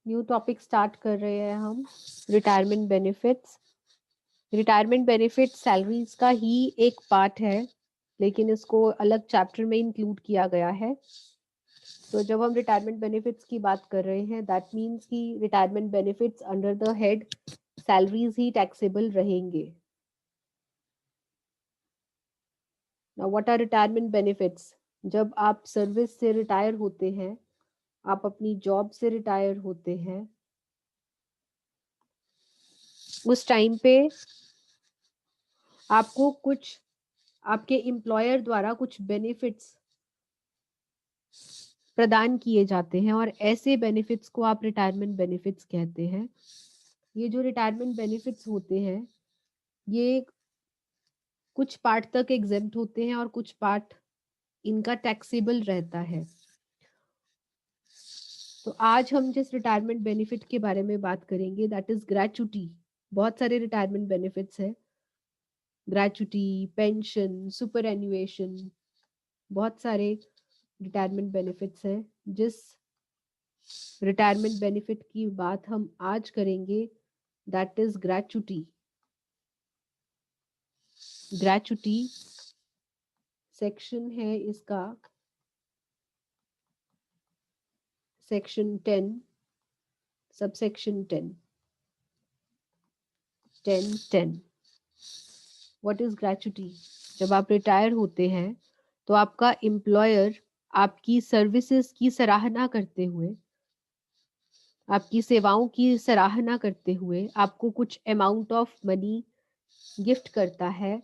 New topic start कर रहे हैं हम, retirement benefits. Retirement benefit salaries का ही एक पार्ट है, लेकिन इसको अलग चैप्टर में इंक्लूड किया गया है। तो जब हम रिटायरमेंट बेनिफिट्स की बात कर रहे हैं, दैट मीन्स कि retirement benefits under the head salaries ही टैक्सेबल रहेंगे। Now what are retirement benefits? जब आप सर्विस से रिटायर होते हैं, आप अपनी जॉब से रिटायर होते हैं, उस टाइम पे आपको कुछ आपके एम्प्लॉयर द्वारा कुछ बेनिफिट्स प्रदान किए जाते हैं, और ऐसे बेनिफिट्स को आप रिटायरमेंट बेनिफिट्स कहते हैं। ये जो रिटायरमेंट बेनिफिट्स होते हैं, ये कुछ पार्ट तक एग्जेम्प्ट होते हैं और कुछ पार्ट इनका टैक्सेबल रहता है। तो आज हम जिस रिटायरमेंट बेनिफिट के बारे में बात करेंगे, दैट इज ग्रेचुटी। बहुत सारे रिटायरमेंट बेनिफिट्स हैं, ग्रेचुटी, पेंशन, सुपर एन्युएशन, बहुत सारे रिटायरमेंट बेनिफिट्स हैं। जिस रिटायरमेंट बेनिफिट की बात हम आज करेंगे, that is gratuity. Gratuity section है इसका section 10, subsection 10, 10 what is gratuity? जब आप रिटायर होते हैं तो आपका एम्प्लॉयर आपकी सर्विसेज की सराहना करते हुए, आपकी सेवाओं की सराहना करते हुए आपको कुछ अमाउंट ऑफ मनी गिफ्ट करता है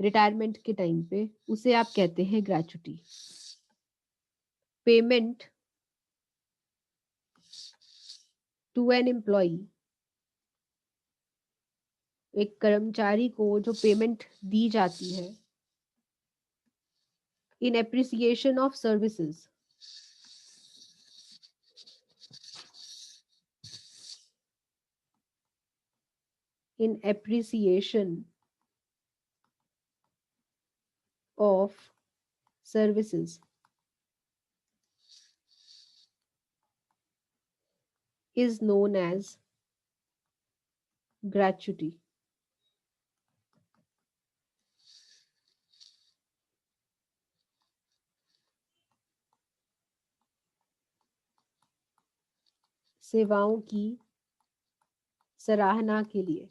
रिटायरमेंट के टाइम पे, उसे आप कहते हैं gratuity. Payment to an employee, एक कर्मचारी को जो पेमेंट दी जाती है in appreciation of services, in appreciation of services is known as gratuity. सेवाओं की सराहना के लिए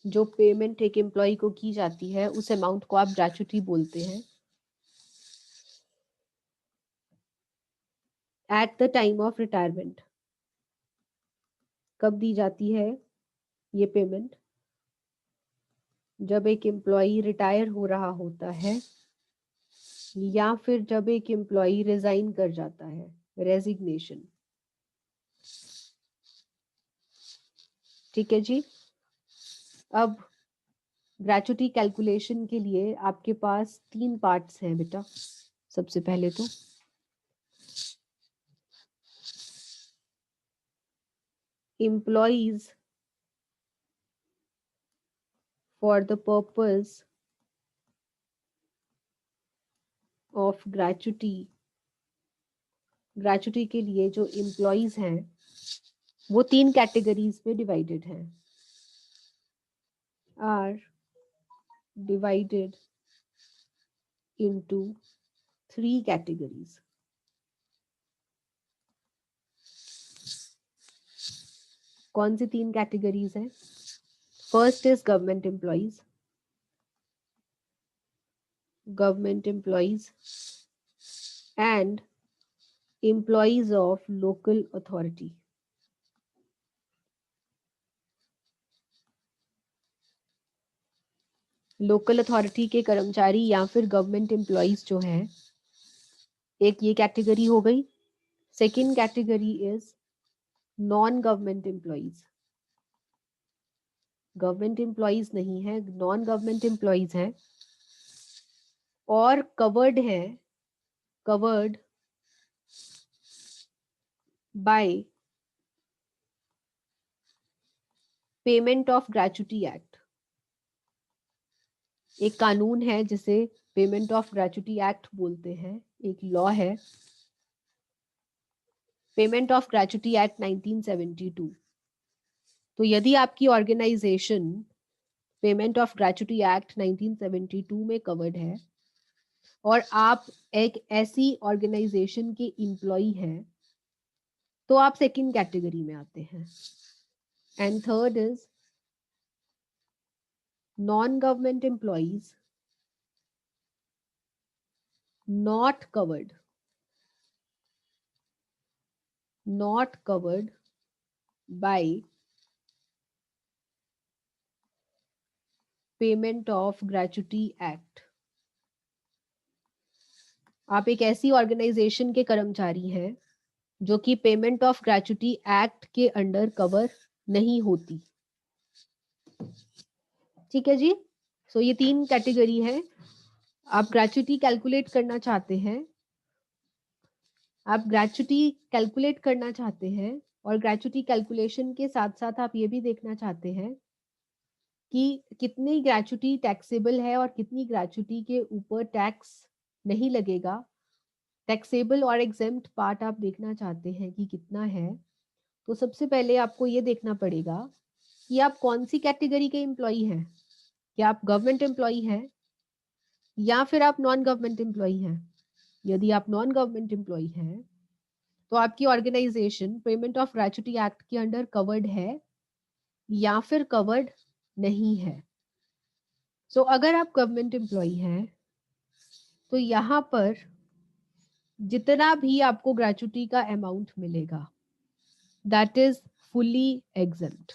जो पेमेंट एक एम्प्लॉय को की जाती है, उस अमाउंट को आप ग्रेचुटी बोलते हैं। At the time of retirement, कब दी जाती है ये पेमेंट? जब एक एम्प्लॉय रिटायर हो रहा होता है, या फिर जब एक एम्प्लॉय रिजाइन कर जाता है, रेजिग्नेशन। ठीक है जी। अब ग्रेचुटी कैलकुलेशन के लिए आपके पास 3 पार्ट्स हैं बेटा। सबसे पहले तो employees for the purpose of gratuity, gratuity के लिए जो एम्प्लॉइज हैं वो 3 कैटेगरीज में डिवाइडेड हैं, आर डिवाइडेड इनटू 3 कैटेगरीज। कौन सी 3 कैटेगरीज हैं? First is government employees, government employees and employees of local authority. Local authority के कर्मचारी या फिर गवर्नमेंट एम्प्लॉइज जो हैं, एक ये कैटेगरी हो गई। Second category is non government employees. Government employees नहीं है, नॉन गवर्नमेंट एम्प्लॉइज हैं और कवर्ड है, covered by payment of gratuity act. एक कानून है जिसे पेमेंट ऑफ ग्रेचुटी एक्ट बोलते हैं, एक लॉ है पेमेंट ऑफ ग्रेचुटी एक्ट 1972। तो यदि आपकी organisation payment of gratuity act 1972 में कवर्ड है और आप एक ऐसी ऑर्गेनाइजेशन के एम्प्लॉय हैं, तो आप सेकंड कैटेगरी में आते हैं। And third is non government employees not covered by payment of gratuity act. आप एक ऐसी ऑर्गेनाइजेशन के कर्मचारी हैं जो कि पेमेंट ऑफ ग्रेचुटी एक्ट के अंडर कवर नहीं होती। ठीक है जी। सो ये 3 कैटेगरी है। आप ग्रेचुटी कैलकुलेट करना चाहते हैं, और ग्रेचुटी कैलकुलेशन के साथ साथ आप ये भी देखना चाहते हैं कि कितनी ग्रेचुटी टैक्सेबल है और कितनी ग्रेचुटी के ऊपर टैक्स नहीं लगेगा। टैक्सेबल और एग्जेम्प्ट पार्ट आप देखना चाहते हैं कि कितना है। तो सबसे पहले आपको ये देखना पड़ेगा कि आप कौन सी कैटेगरी के एम्प्लॉय हैं। क्या आप गवर्नमेंट एम्प्लॉय हैं या फिर आप नॉन गवर्नमेंट एम्प्लॉय हैं। यदि आप नॉन गवर्नमेंट एम्प्लॉय हैं तो आपकी organisation payment of gratuity act के अंडर कवर्ड है या फिर कवर्ड नहीं है। सो अगर आप गवर्नमेंट एम्प्लॉय हैं तो यहाँ पर जितना भी आपको ग्रेचुटी का अमाउंट मिलेगा दैट इज फुली एग्जेम्प्ट।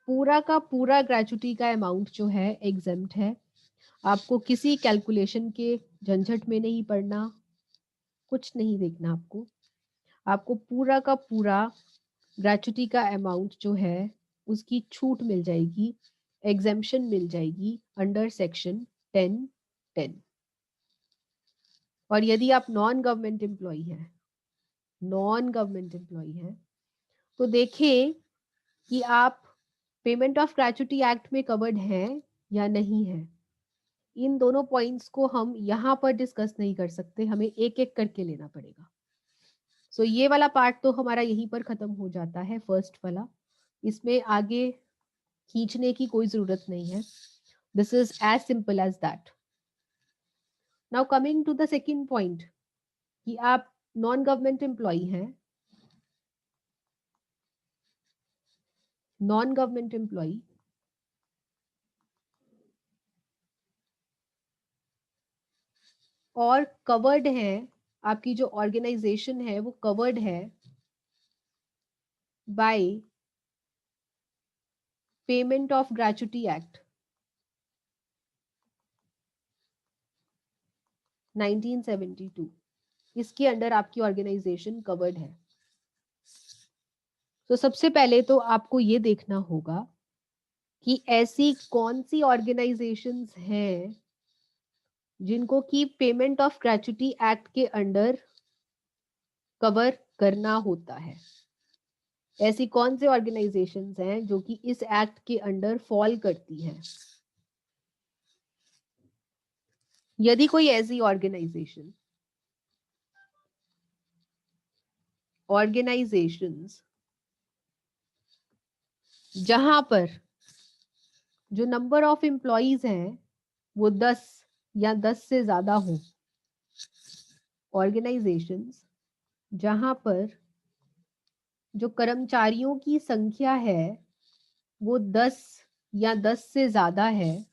पूरा का पूरा ग्रेचुटी का अमाउंट जो है एग्जेम्प्ट है। आपको किसी कैलकुलेशन के झंझट में नहीं पड़ना, कुछ नहीं देखना। आपको पूरा का पूरा ग्रेचुटी का अमाउंट जो है उसकी छूट मिल जाएगी, एग्जेम्पशन मिल जाएगी अंडर सेक्शन 10(10). और यदि आप नॉन गवर्नमेंट एम्प्लॉय हैं तो देखें कि आप पेमेंट ऑफ ग्रेचुटी एक्ट में कवर्ड हैं या नहीं है। इन दोनों पॉइंट्स को हम यहाँ पर डिस्कस नहीं कर सकते, हमें एक एक करके लेना पड़ेगा। सो ये वाला पार्ट तो हमारा यहीं पर खत्म हो जाता है, फर्स्ट वाला। इसमें आगे खींचने की कोई जरूरत नहीं है। This is as simple as that. Now coming to the second point कि आप नॉन गवर्नमेंट एम्प्लॉय हैं। नॉन गवर्नमेंट एम्प्लॉय और कवर्ड है, आपकी जो ऑर्गेनाइजेशन है वो कवर्ड है by payment of gratuity act 1972। इसके अंडर आपकी ऑर्गेनाइजेशन कवर्ड है। तो सबसे पहले तो आपको ये देखना होगा कि ऐसी कौन सी ऑर्गेनाइजेशंस हैं जिनको कि पेमेंट ऑफ ग्रेचुटी एक्ट के अंडर कवर करना होता है। ऐसी कौन से ऑर्गेनाइजेशंस हैं जो कि इस एक्ट के अंडर फॉल करती हैं। यदि कोई ऐसी ऑर्गेनाइजेशंस जहां पर जो नंबर ऑफ एम्प्लॉइज हैं वो 10 या 10 से ज्यादा हो, ऑर्गेनाइजेशंस जहां पर जो कर्मचारियों की संख्या है वो 10 या 10 से ज्यादा है,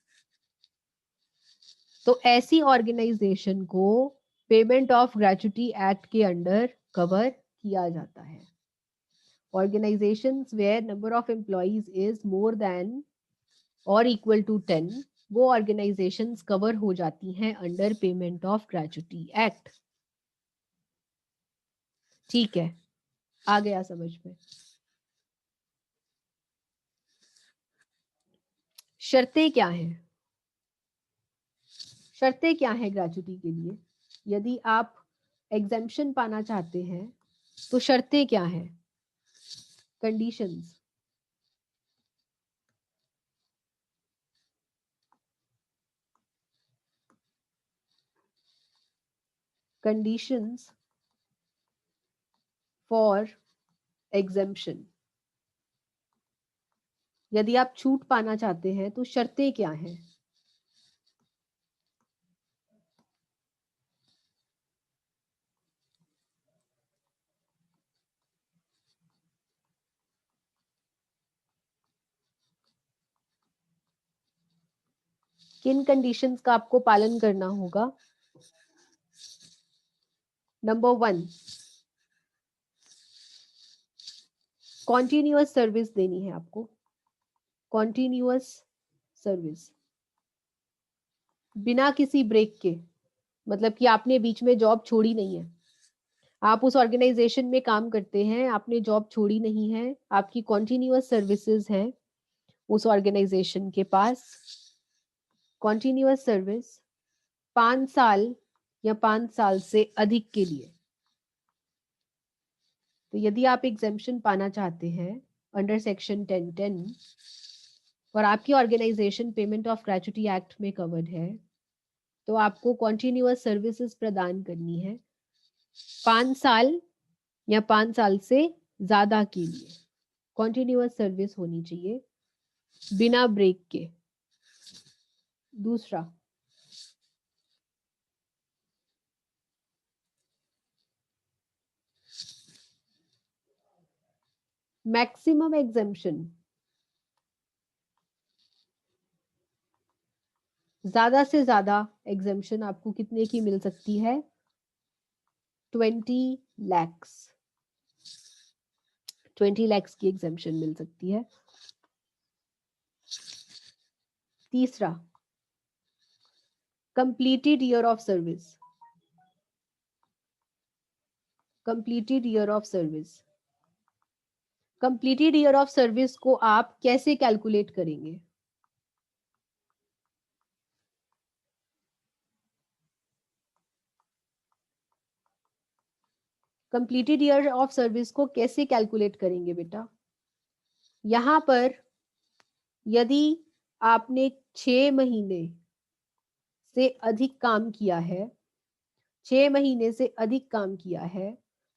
तो ऐसी ऑर्गेनाइजेशन को पेमेंट ऑफ ग्रेचुटी एक्ट के अंडर कवर किया जाता है। Organisations where number of employees is more than और इक्वल टू 10, वो ऑर्गेनाइजेशंस कवर हो जाती हैं under payment of gratuity act. ठीक है, आ गया समझ में। शर्तें क्या हैं? शर्तें क्या हैं ग्रेचुटी के लिए? यदि आप एग्जेम्पशन पाना चाहते हैं तो शर्तें क्या हैं, कंडीशंस? कंडीशंस फॉर एग्जेम्पशन, यदि आप छूट पाना चाहते हैं तो शर्तें क्या हैं? किन कंडीशंस का आपको पालन करना होगा? नंबर 1, कॉन्टिन्यूअस सर्विस देनी है आपको, कॉन्टिन्यूअस सर्विस बिना किसी ब्रेक के, मतलब कि आपने बीच में जॉब छोड़ी नहीं है, आप उस ऑर्गेनाइजेशन में काम करते हैं, आपने जॉब छोड़ी नहीं है, आपकी कॉन्टिन्यूअस सर्विसेज है उस ऑर्गेनाइजेशन के पास, कॉन्टिन्यूअस सर्विस 5 साल या 5 साल से अधिक के लिए। तो यदि आप एग्जेम्पशन पाना चाहते हैं अंडर सेक्शन 1010 और आपकी organisation payment of gratuity act में कवर्ड है, तो आपको कॉन्टिन्यूअस सर्विसेज प्रदान करनी है 5 साल या 5 साल से ज्यादा के लिए, कॉन्टिन्यूअस सर्विस होनी चाहिए बिना ब्रेक के। दूसरा, मैक्सिमम एग्जेम्पशन, ज्यादा से ज्यादा एग्जेम्पशन आपको कितने की मिल सकती है? 20 लैक्स, 20 लैक्स की एग्जेम्पशन मिल सकती है। तीसरा, completed year of service, completed year of service, completed year of service को आप कैसे कैलकुलेट करेंगे? कंप्लीटेड ईयर ऑफ सर्विस को कैसे कैलकुलेट करेंगे बेटा? यहां पर यदि आपने 6 महीने से अधिक काम किया है, 6 महीने से अधिक काम किया है,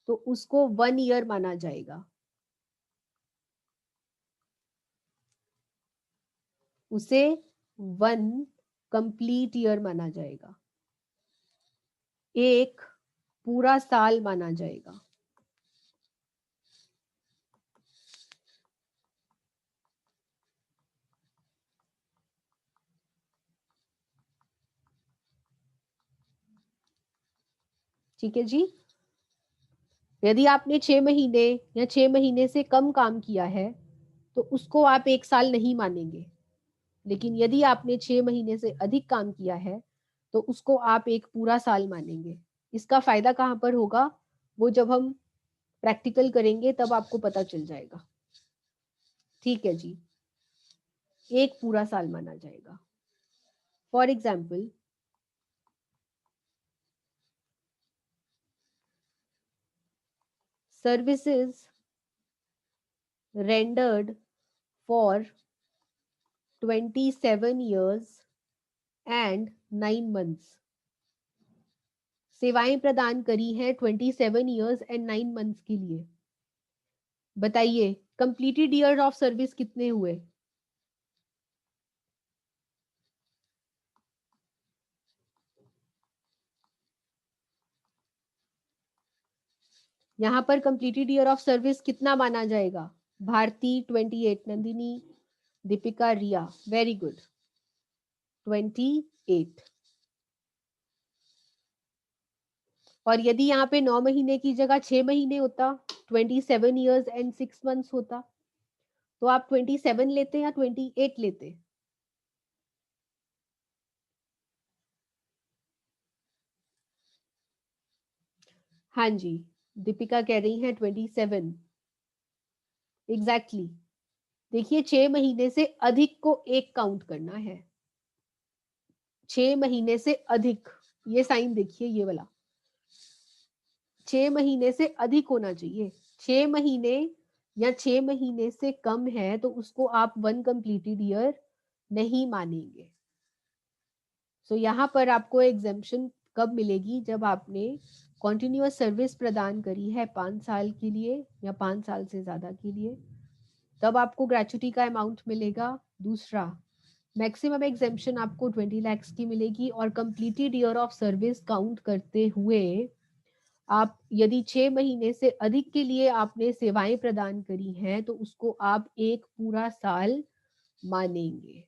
तो उसको 1 ईयर माना जाएगा, उसे 1 कंप्लीट ईयर माना जाएगा, एक पूरा साल माना जाएगा। ठीक है जी। यदि आपने 6 महीने या 6 महीने से कम काम किया है तो उसको आप एक साल नहीं मानेंगे, लेकिन यदि आपने 6 महीने से अधिक काम किया है तो उसको आप एक पूरा साल मानेंगे। इसका फायदा कहाँ पर होगा, वो जब हम प्रैक्टिकल करेंगे तब आपको पता चल जाएगा। ठीक है जी, एक पूरा साल माना जाएगा। For example, services rendered for 27 years and 9 months, सेवाएं प्रदान करी हैं 27 years and 9 months के लिए। बताइए कंप्लीटेड ईयर ऑफ सर्विस कितने हुए? यहां पर कंप्लीटेड ईयर ऑफ सर्विस कितना माना जाएगा? भारती 28, नंदिनी, दीपिका, रिया, वेरी गुड, 28। और यदि यहाँ पे 9 महीने की जगह 6 महीने होता, 27 years and 6 months होता, तो आप 27 लेते या 28 लेते? हाँ जी, दीपिका कह रही है 27, एग्जैक्टली। देखिए 6 महीने से अधिक को एक काउंट करना है, 6 महीने से अधिक, ये साइन देखिए ये वाला, 6 महीने से अधिक होना चाहिए। 6 महीने या 6 महीने से कम है तो उसको आप 1 कंप्लीटेड ईयर नहीं मानेंगे। सो यहाँ पर आपको एग्जेम्पशन कब मिलेगी? जब आपने कॉन्टिन्यूअस सर्विस प्रदान करी है 5 साल के लिए या 5 साल से ज़्यादा के लिए, तब आपको ग्रेच्युटी का अमाउंट मिलेगा। दूसरा, मैक्सिमम एग्जेम्पशन आपको 20 lakhs की मिलेगी और completed year of service count करते हुए आप यदि 6 महीने से अधिक के लिए आपने सेवाएं प्रदान करी हैं तो उसको आप एक पूरा साल मानेंगे।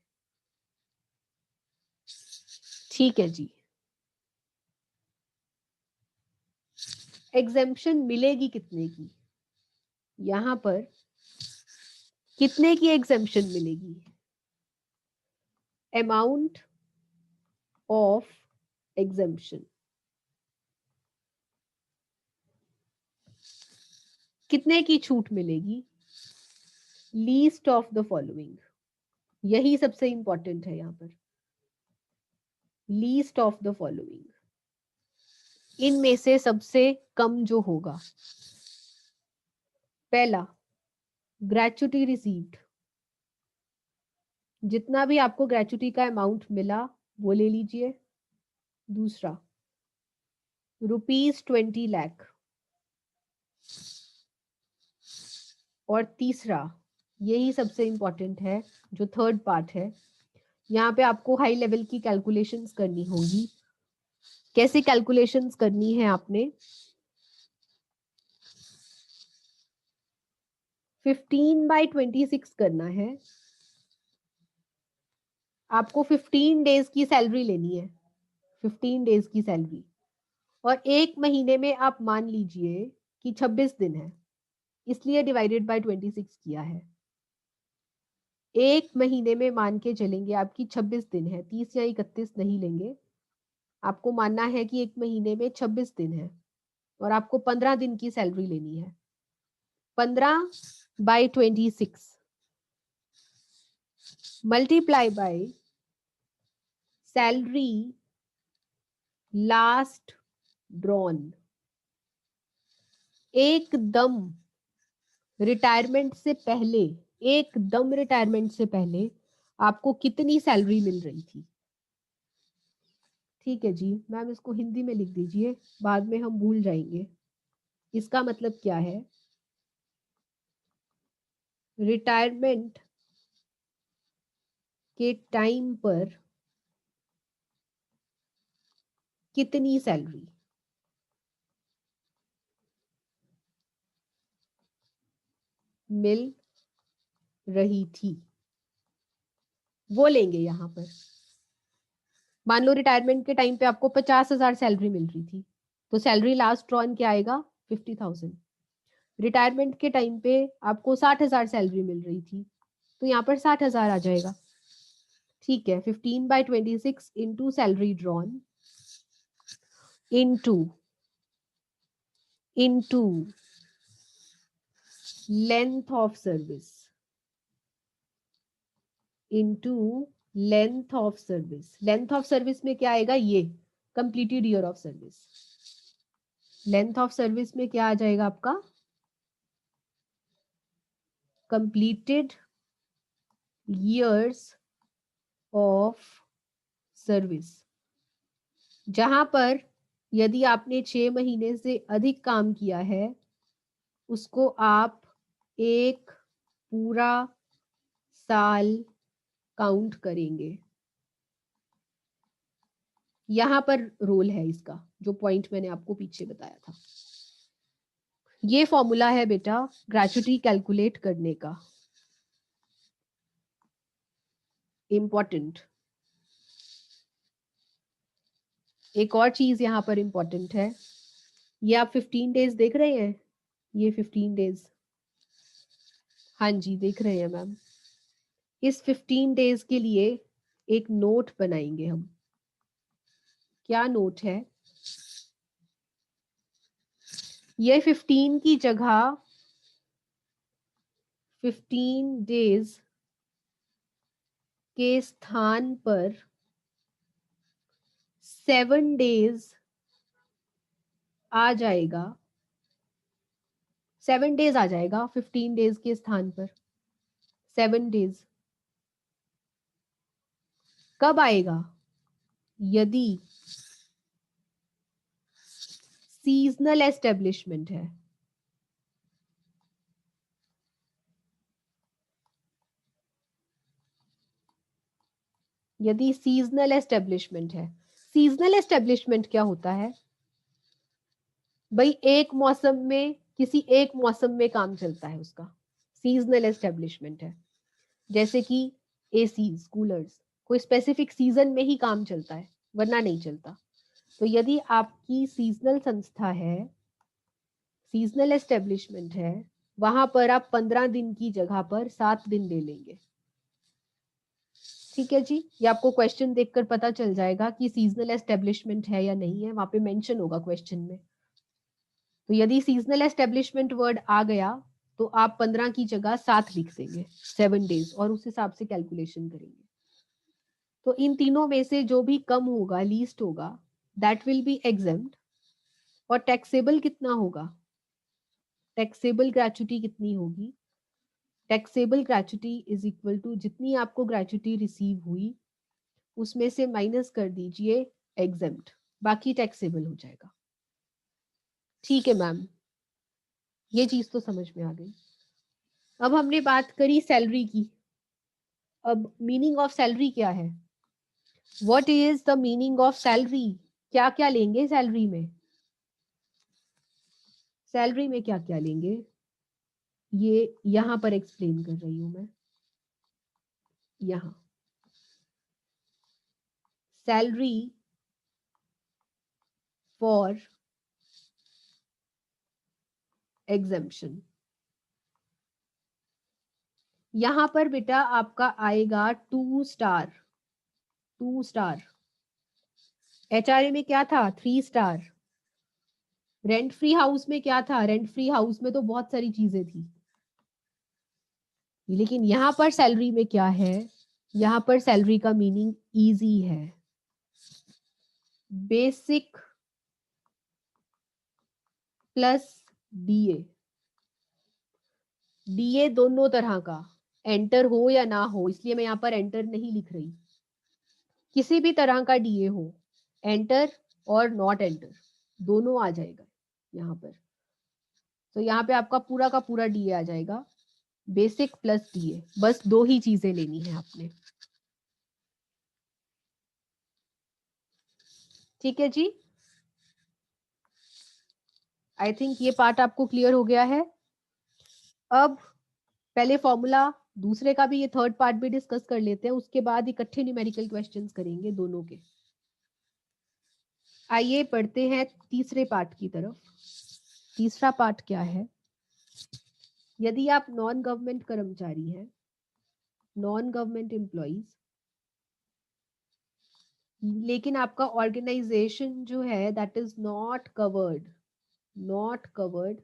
ठीक है जी। एग्जेम्पशन मिलेगी कितने की? यहां पर कितने की एग्जेम्पशन मिलेगी? अमाउंट ऑफ एग्जेम्पशन कितने की छूट मिलेगी? लीस्ट ऑफ द फॉलोइंग, यही सबसे इंपॉर्टेंट है यहां पर। लीस्ट ऑफ द फॉलोइंग, इनमें से सबसे कम जो होगा। पहला, ग्रेच्युटी रिसीव्ड, जितना भी आपको ग्रेच्युटी का अमाउंट मिला वो ले लीजिए। दूसरा, ₹20 लाख। और तीसरा, यही सबसे इंपॉर्टेंट है, जो थर्ड पार्ट है, यहाँ पे आपको हाई लेवल की कैलकुलेशंस करनी होगी। कैसे कैलकुलेशंस करनी है? आपने 15/26 करना है। आपको 15 डेज की सैलरी लेनी है, 15 डेज की सैलरी, और एक महीने में आप मान लीजिए कि 26 दिन है, इसलिए डिवाइडेड बाय 26 किया है। एक महीने में मान के चलेंगे आपकी 26 दिन है, 30 या 31 नहीं लेंगे। आपको मानना है कि एक महीने में 26 दिन है और आपको 15 दिन की सैलरी लेनी है। 15/26 multiply by salary last drawn. एकदम रिटायरमेंट से पहले, एकदम रिटायरमेंट से पहले आपको कितनी सैलरी मिल रही थी? ठीक है जी मैम, इसको हिंदी में लिख दीजिए, बाद में हम भूल जाएंगे। इसका मतलब क्या है? रिटायरमेंट के टाइम पर कितनी सैलरी मिल रही थी, वो लेंगे यहां पर। मान लो रिटायरमेंट के टाइम पे आपको 50,000 सैलरी मिल रही थी, तो सैलरी लास्ट ड्रॉन क्या आएगा? 50,000। रिटायरमेंट के टाइम पे आपको 60,000 सैलरी मिल रही थी, तो यहाँ पर 60,000 आ जाएगा। ठीक है, 15/26 into salary drawn into length of service into length of service. Length of service में क्या आएगा? ये completed year of service. Length of service में क्या आ जाएगा आपका? कंप्लीटेड ईयर्स ऑफ सर्विस, जहां पर यदि आपने 6 महीने से अधिक काम किया है उसको आप एक पूरा साल काउंट करेंगे। यहां पर रोल है इसका, जो पॉइंट मैंने आपको पीछे बताया था। ये फॉर्मूला है बेटा ग्रेच्युटी कैलकुलेट करने का, इंपॉर्टेंट। एक और चीज यहां पर इंपॉर्टेंट है, ये आप 15 डेज देख रहे हैं, ये 15 डेज, हाँ जी देख रहे हैं मैम। इस 15 डेज के लिए एक नोट बनाएंगे हम। क्या नोट है? ये 15 की जगह 15 डेज के स्थान पर 7 डेज आ जाएगा। 7 डेज आ जाएगा 15 डेज के स्थान पर। 7 डेज कब आएगा? यदि सीजनल एस्टेब्लिशमेंट है, यदि सीजनल एस्टेब्लिशमेंट है, सीजनल एस्टेब्लिशमेंट क्या होता है भाई, एक मौसम में, किसी एक मौसम में काम चलता है उसका, सीजनल एस्टेब्लिशमेंट है। जैसे कि एसीज, कूलर्स, कोई स्पेसिफिक सीजन में ही काम चलता है, वरना नहीं चलता। तो यदि आपकी सीजनल संस्था है, सीजनल एस्टेब्लिशमेंट है, वहां पर आप 15 दिन की जगह पर 7 दिन ले लेंगे। ठीक है जी, ये आपको क्वेश्चन देखकर पता चल जाएगा कि सीजनल एस्टेब्लिशमेंट है या नहीं है, वहां पे मेंशन होगा क्वेश्चन में। तो यदि सीजनल एस्टेब्लिशमेंट वर्ड आ गया तो आप 15 की जगह 7 लिख देंगे, 7 डेज, और उस हिसाब से कैलकुलेशन करेंगे। तो इन तीनों में से जो भी कम होगा, लीस्ट होगा, दैट विल बी एग्जेम्प्ट। और टैक्सेबल कितना होगा, टैक्सेबल ग्रेच्युटी कितनी होगी, taxable gratuity is equal to जितनी आपको ग्रेच्युटी रिसीव हुई उसमें से माइनस कर दीजिए एग्जेम्प्ट, बाकी टैक्सेबल हो जाएगा। ठीक है मैम, ये चीज तो समझ में आ गई। अब हमने बात करी सैलरी की। अब मीनिंग ऑफ सैलरी क्या है, what is the meaning of salary, क्या क्या लेंगे सैलरी में, सैलरी में क्या क्या लेंगे, ये यहां पर एक्सप्लेन कर रही हूं मैं। यहां सैलरी फॉर एग्जेम्पशन, यहां पर बेटा आपका आएगा 2 स्टार, 2 स्टार। एचआरए में क्या था, 3 स्टार। रेंट फ्री हाउस में क्या था, रेंट फ्री हाउस में तो बहुत सारी चीजें थी। लेकिन यहां पर सैलरी में क्या है, यहां पर सैलरी का मीनिंग इजी है, बेसिक प्लस डीए। डीए दोनों तरह का, एंटर हो या ना हो, इसलिए मैं यहां पर एंटर नहीं लिख रही, किसी भी तरह का डीए हो, एंटर और नॉट एंटर दोनों आ जाएगा यहां पर। तो यहाँ पे आपका पूरा का पूरा डीए आ जाएगा, बेसिक प्लस डीए, बस दो ही चीजें लेनी है आपने। ठीक है जी, आई थिंक ये पार्ट आपको क्लियर हो गया है। अब पहले फॉर्मूला, दूसरे का भी, ये थर्ड पार्ट भी डिस्कस कर लेते हैं, उसके बाद इकट्ठे न्यूमेरिकल क्वेश्चंस करेंगे दोनों के। आइए पढ़ते हैं तीसरे पार्ट की तरफ। तीसरा पार्ट क्या है, यदि आप नॉन गवर्नमेंट कर्मचारी हैं, नॉन गवर्नमेंट एम्प्लॉइज, लेकिन आपका ऑर्गेनाइजेशन जो है that is not covered, not covered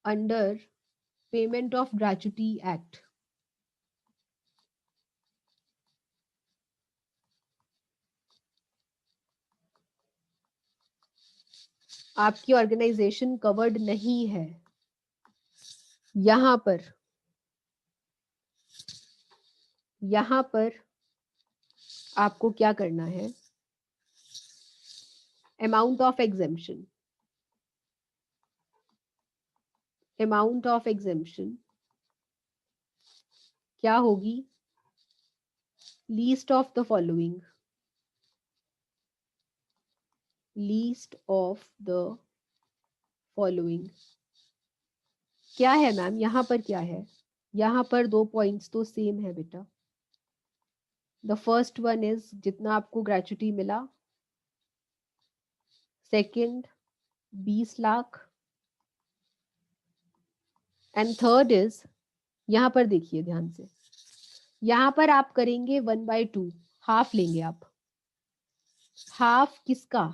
under payment of gratuity act. आपकी ऑर्गेनाइजेशन कवर्ड नहीं है, यहां पर, यहां पर आपको क्या करना है, amount of exemption, amount of exemption क्या होगी, least of the following, least of the following. क्या है मैम यहां पर, क्या है, यहां पर दो पॉइंट्स तो सेम है बेटा। द फर्स्ट वन इज जितना आपको ग्रेच्युटी मिला, second 20 lakh, and third is, यहां पर देखिए ध्यान से, यहां पर आप करेंगे 1/2, हाफ लेंगे आप। हाफ किसका,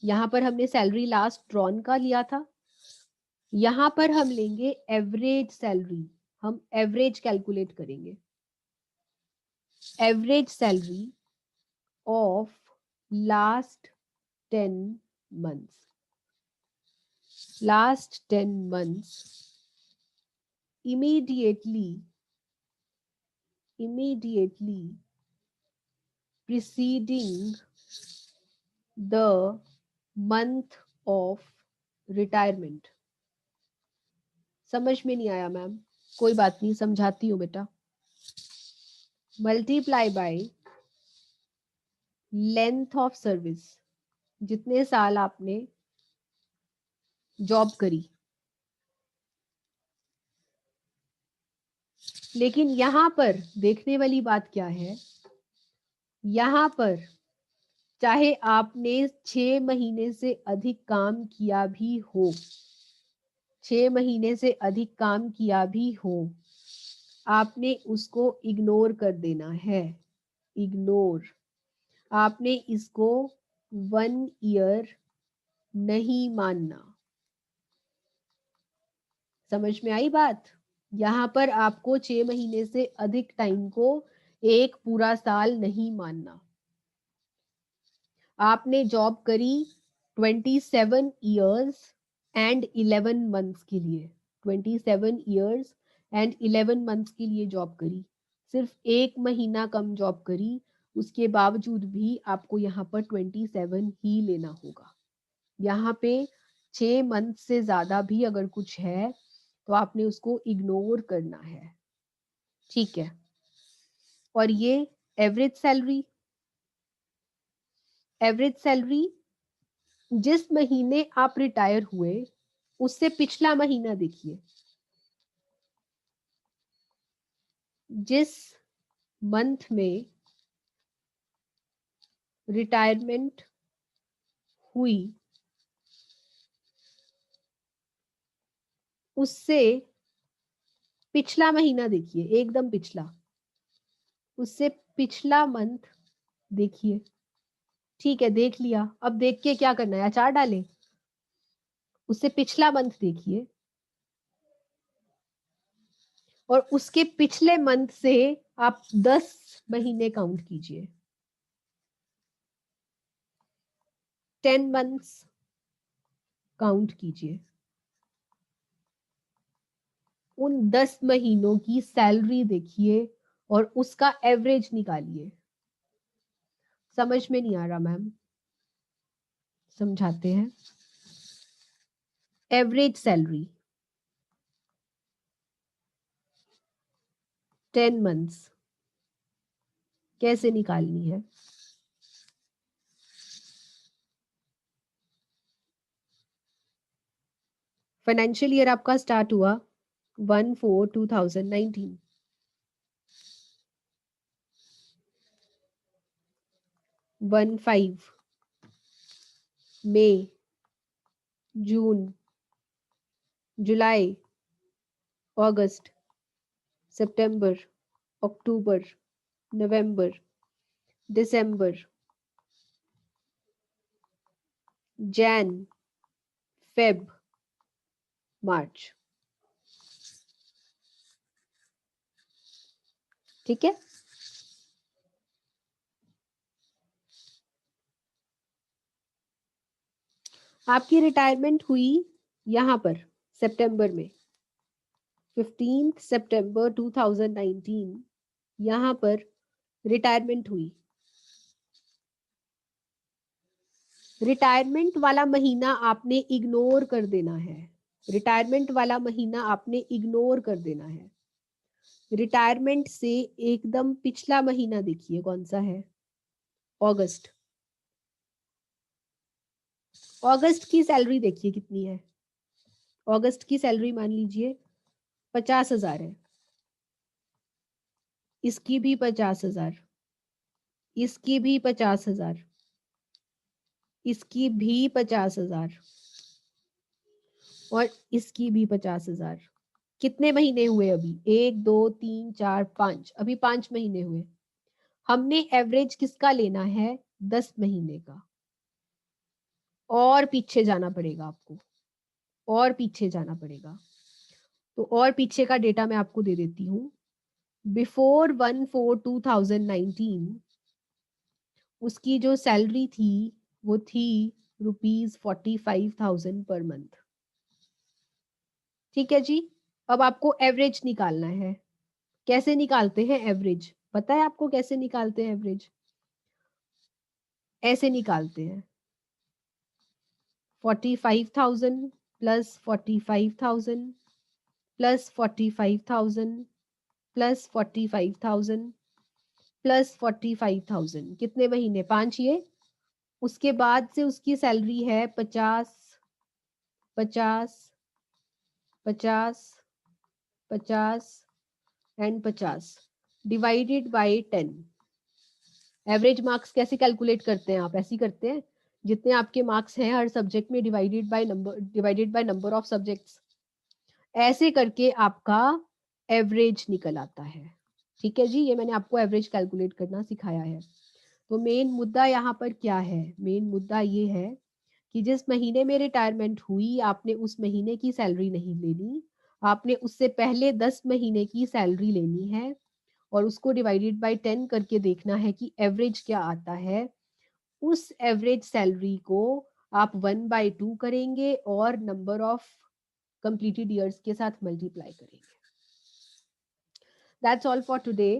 यहां पर हमने सैलरी लास्ट ड्रॉन का लिया था, यहां पर हम लेंगे एवरेज सैलरी, हम एवरेज कैलकुलेट करेंगे, average salary of last 10 months, last 10 months immediately preceding the month of retirement. समझ में नहीं आया मैम, कोई बात नहीं, समझाती हूँ बेटा। Multiply by length of service, जितने साल आपने जॉब करी। लेकिन यहां पर देखने वाली बात क्या है, यहां पर चाहे आपने 6 महीने से अधिक काम किया भी हो, 6 महीने से अधिक काम किया भी हो, आपने उसको इग्नोर कर देना है। इग्नोर, आपने इसको 1 ईयर नहीं मानना। समझ में आई बात? यहाँ पर आपको 6 महीने से अधिक टाइम को एक पूरा साल नहीं मानना। आपने जॉब करी 27 ईयर्स एंड 11 मंथ्स के लिए, 27 ईयर्स एंड 11 मंथ्स के लिए जॉब करी, सिर्फ 1 महीना कम जॉब करी, उसके बावजूद भी आपको यहाँ पर 27 ही लेना होगा। यहाँ पे 6 मंथ से ज्यादा भी अगर कुछ है तो आपने उसको इग्नोर करना है, ठीक है। और ये एवरेज सैलरी, एवरेज सैलरी जिस महीने आप रिटायर हुए उससे पिछला महीना देखिए, जिस मंथ में रिटायरमेंट हुई उससे पिछला महीना देखिए, एकदम पिछला, उससे पिछला मंथ देखिए। ठीक है, देख लिया, अब देख के क्या करना है, अचार डालें। उससे पिछला मंथ देखिए और उसके पिछले मंथ से आप 10 महीने काउंट कीजिए, 10 मंथ्स काउंट कीजिए। उन 10 महीनों की सैलरी देखिए और उसका एवरेज निकालिए। समझ में नहीं आ रहा मैम, समझाते हैं। एवरेज सैलरी 10 मंथ्स कैसे निकालनी है? फाइनेंशियल ईयर आपका स्टार्ट हुआ 1/4/2019, 1/5 मई, जून, जुलाई, अगस्त, सितंबर, अक्टूबर, नवंबर, दिसंबर, जैन, फेब, मार्च। ठीक है, आपकी रिटायरमेंट हुई यहां पर सितंबर में, 15 सितंबर 2019 यहां पर रिटायरमेंट हुई। रिटायरमेंट वाला महीना आपने इग्नोर कर देना है, रिटायरमेंट वाला महीना आपने इग्नोर कर देना है। रिटायरमेंट से एकदम पिछला महीना देखिए कौन सा है, अगस्त। अगस्त की सैलरी देखिए कितनी है, अगस्त की सैलरी मान लीजिए 50,000 है, इसकी भी 50,000, इसकी भी 50,000, इसकी भी 50,000 और इसकी भी 50,000। कितने महीने हुए अभी? 1 2 3 4 5, अभी 5 महीने हुए। हमने एवरेज किसका लेना है? 10 महीने का। और पीछे जाना पड़ेगा आपको, और पीछे जाना पड़ेगा। तो और पीछे का डेटा मैं आपको दे देती हूँ। बिफोर 1/4/2019 उसकी जो सैलरी थी वो थी ₹45,000 पर मंथ। ठीक है जी, अब आपको एवरेज निकालना है। कैसे निकालते हैं एवरेज? पता है आपको कैसे निकालते हैं एवरेज? ऐसे निकालते हैं, 45,000 plus 45,000 plus 45,000 plus 45,000 प्लस 45,000 कितने महीने? 5 ये। उसके बाद से उसकी सैलरी है 50 50 50 50 and 50 divided by 10। Average marks कैसे कैलकुलेट करते हैं? आप ऐसे ही करते हैं, जितने आपके मार्क्स हैं हर सब्जेक्ट में divided by number of subjects, ऐसे करके आपका एवरेज निकल आता है। ठीक है जी, ये मैंने आपको एवरेज कैलकुलेट करना सिखाया है। तो मेन मुद्दा यहाँ पर क्या है? मेन मुद्दा ये है कि जिस महीने में रिटायरमेंट हुई आपने उस महीने की सैलरी नहीं लेनी, आपने उससे पहले 10 महीने की सैलरी लेनी है और उसको डिवाइडेड बाय 10 करके देखना है कि एवरेज क्या आता है। उस एवरेज सैलरी को आप 1/2 करेंगे और नंबर ऑफ कंप्लीटेड ईयर्स के साथ मल्टीप्लाई करेंगे। That's all for today.